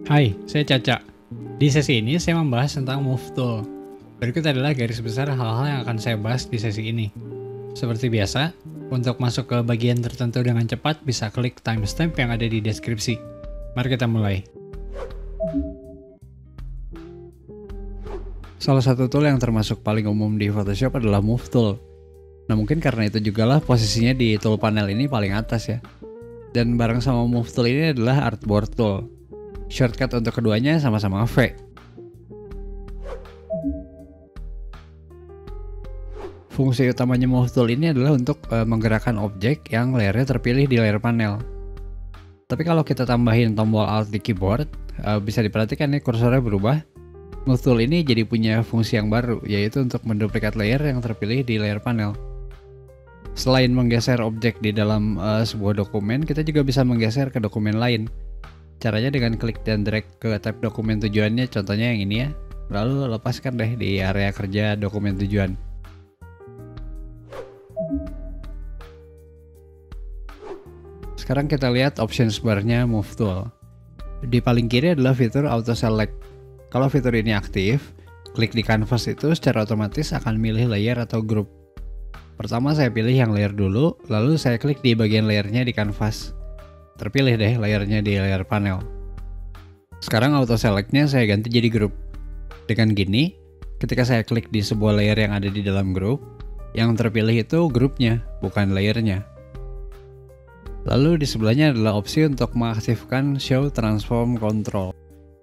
Hai, saya Caca. Di sesi ini saya membahas tentang Move Tool. Berikut adalah garis besar hal-hal yang akan saya bahas di sesi ini. Seperti biasa, untuk masuk ke bagian tertentu dengan cepat bisa klik timestamp yang ada di deskripsi. Mari kita mulai. Salah satu tool yang termasuk paling umum di Photoshop adalah Move Tool. Nah, mungkin karena itu juga lah posisinya di tool panel ini paling atas ya. Dan bareng sama Move Tool ini adalah Artboard Tool. Shortcut untuk keduanya sama-sama V. Fungsi utamanya Move Tool ini adalah untuk menggerakkan objek yang layarnya terpilih di layar panel. Tapi kalau kita tambahin tombol Alt di keyboard, bisa diperhatikan nih kursornya berubah. Move Tool ini jadi punya fungsi yang baru, yaitu untuk menduplikat layer yang terpilih di layar panel. Selain menggeser objek di dalam sebuah dokumen, kita juga bisa menggeser ke dokumen lain. Caranya dengan klik dan drag ke tab dokumen tujuannya, contohnya yang ini ya. Lalu lepaskan deh di area kerja dokumen tujuan. Sekarang kita lihat options bar-nya Move Tool. Di paling kiri adalah fitur Auto Select. Kalau fitur ini aktif, klik di canvas itu secara otomatis akan milih layer atau group. Pertama saya pilih yang layer dulu, lalu saya klik di bagian layernya di canvas. Terpilih deh layernya di layar panel. Sekarang auto selectnya saya ganti jadi group. Dengan gini, ketika saya klik di sebuah layer yang ada di dalam group, yang terpilih itu grupnya, bukan layernya. Lalu di sebelahnya adalah opsi untuk mengaktifkan Show Transform Control.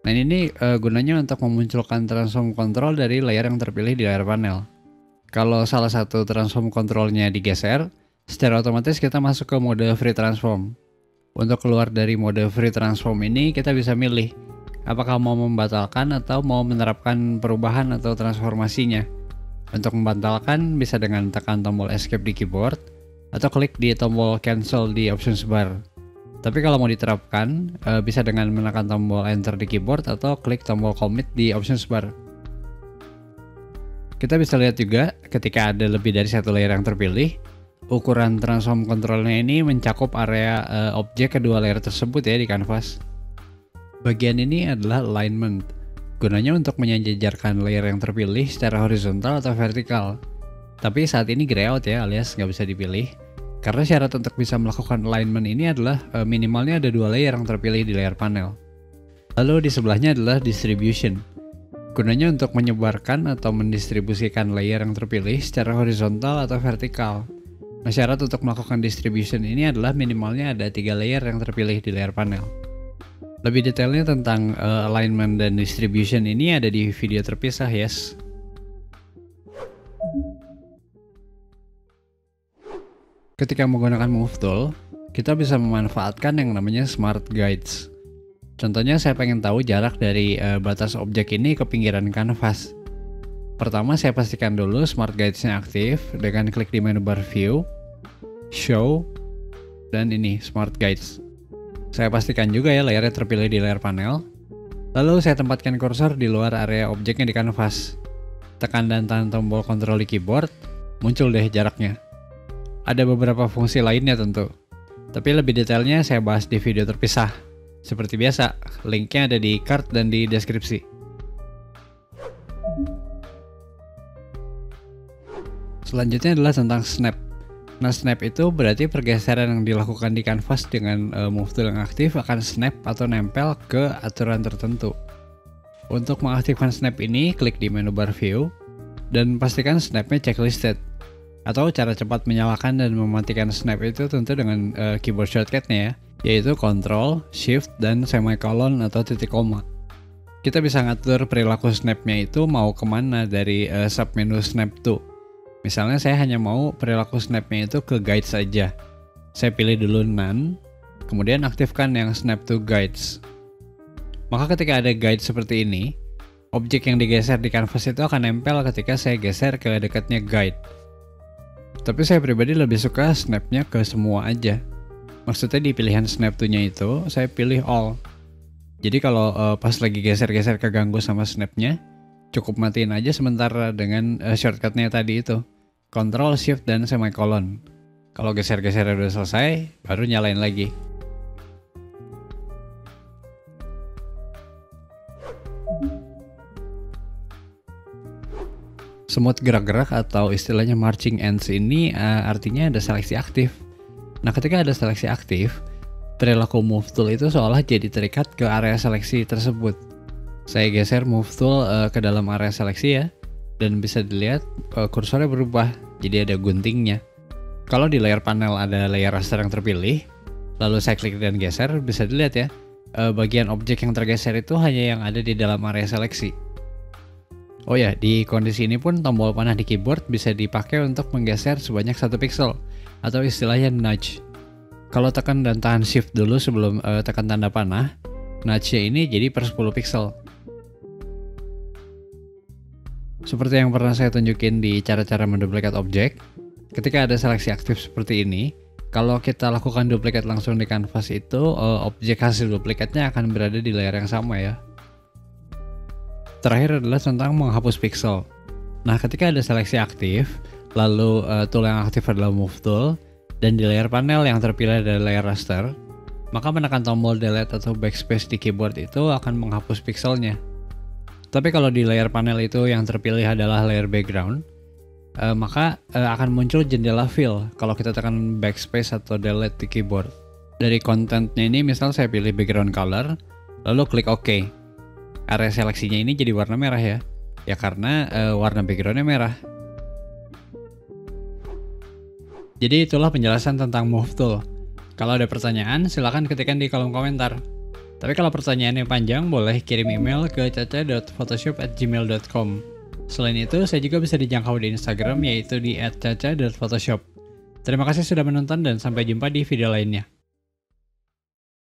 Nah ini gunanya untuk memunculkan transform control dari layar yang terpilih di layar panel. Kalau salah satu transform controlnya digeser, secara otomatis kita masuk ke mode free transform. Untuk keluar dari mode free transform ini kita bisa milih apakah mau membatalkan atau mau menerapkan perubahan atau transformasinya. Untuk membatalkan bisa dengan tekan tombol escape di keyboard atau klik di tombol cancel di options bar. Tapi kalau mau diterapkan bisa dengan menekan tombol enter di keyboard atau klik tombol commit di options bar. Kita bisa lihat juga ketika ada lebih dari satu layer yang terpilih, ukuran transform controlnya ini mencakup area objek kedua layer tersebut ya di canvas. Bagian ini adalah alignment, gunanya untuk menyejajarkan layer yang terpilih secara horizontal atau vertikal. Tapi saat ini grayout ya, alias nggak bisa dipilih. Karena syarat untuk bisa melakukan alignment ini adalah minimalnya ada dua layer yang terpilih di layar panel. Lalu di sebelahnya adalah distribution. Gunanya untuk menyebarkan atau mendistribusikan layer yang terpilih secara horizontal atau vertikal. Nah, syarat untuk melakukan distribution ini adalah minimalnya ada 3 layer yang terpilih di layar panel. Lebih detailnya tentang alignment dan distribution ini ada di video terpisah, yes. Ketika menggunakan Move Tool, kita bisa memanfaatkan yang namanya Smart Guides. Contohnya saya pengen tahu jarak dari batas objek ini ke pinggiran kanvas. Pertama saya pastikan dulu Smart Guides-nya aktif dengan klik di menu bar View, Show, dan ini Smart Guides. Saya pastikan juga ya layarnya terpilih di layar panel. Lalu saya tempatkan kursor di luar area objeknya di kanvas. Tekan dan tahan tombol kontrol di keyboard, muncul deh jaraknya. Ada beberapa fungsi lainnya tentu, tapi lebih detailnya saya bahas di video terpisah. Seperti biasa, linknya ada di card dan di deskripsi. Selanjutnya adalah tentang snap. Nah, snap itu berarti pergeseran yang dilakukan di canvas dengan Move Tool yang aktif akan snap atau nempel ke aturan tertentu. Untuk mengaktifkan snap ini, klik di menu bar View, dan pastikan snapnya checklisted. Atau cara cepat menyalakan dan mematikan snap itu tentu dengan keyboard shortcutnya ya, yaitu Ctrl, Shift, dan semicolon atau titik koma. Kita bisa ngatur perilaku snapnya itu mau kemana dari submenu snap to. Misalnya saya hanya mau perilaku snapnya itu ke guides saja. Saya pilih dulu none, kemudian aktifkan yang snap to guides. Maka ketika ada guide seperti ini, objek yang digeser di canvas itu akan nempel ketika saya geser ke dekatnya guide. Tapi saya pribadi lebih suka snapnya ke semua aja. Maksudnya di pilihan snap to-nya itu, saya pilih all. Jadi kalau pas lagi geser-geser keganggu sama snapnya, cukup matiin aja sementara dengan shortcutnya tadi itu. Ctrl, Shift, dan semicolon. Kalau geser-geser udah selesai, baru nyalain lagi. Smooth gerak-gerak atau istilahnya marching ends ini artinya ada seleksi aktif. Nah, ketika ada seleksi aktif, perilaku move tool itu seolah jadi terikat ke area seleksi tersebut. Saya geser move tool ke dalam area seleksi ya, dan bisa dilihat kursornya berubah, jadi ada guntingnya. Kalau di layar panel ada layer raster yang terpilih, lalu saya klik dan geser, bisa dilihat ya, bagian objek yang tergeser itu hanya yang ada di dalam area seleksi. Oh ya, di kondisi ini pun tombol panah di keyboard bisa dipakai untuk menggeser sebanyak 1 pixel, atau istilahnya nudge. Kalau tekan dan tahan shift dulu sebelum tekan tanda panah, nudge-nya ini jadi per 10 pixel. Seperti yang pernah saya tunjukin di cara-cara menduplikat objek, ketika ada seleksi aktif seperti ini, kalau kita lakukan duplikat langsung di kanvas itu, objek hasil duplikatnya akan berada di layar yang sama ya. Terakhir adalah tentang menghapus pixel. Nah, ketika ada seleksi aktif, lalu tool yang aktif adalah move tool, dan di layar panel yang terpilih adalah layar raster, maka menekan tombol delete atau backspace di keyboard itu akan menghapus pixelnya. Tapi kalau di layar panel itu yang terpilih adalah layar background, maka akan muncul jendela fill kalau kita tekan backspace atau delete di keyboard. Dari kontennya ini misal saya pilih background color, lalu klik OK. Area seleksinya ini jadi warna merah ya. Ya karena warna backgroundnya merah. Jadi itulah penjelasan tentang move tool. Kalau ada pertanyaan silahkan ketikkan di kolom komentar. Tapi kalau pertanyaannya panjang boleh kirim email ke caca.photoshop@gmail.com. Selain itu saya juga bisa dijangkau di Instagram yaitu di @caca.photoshop. Terima kasih sudah menonton dan sampai jumpa di video lainnya.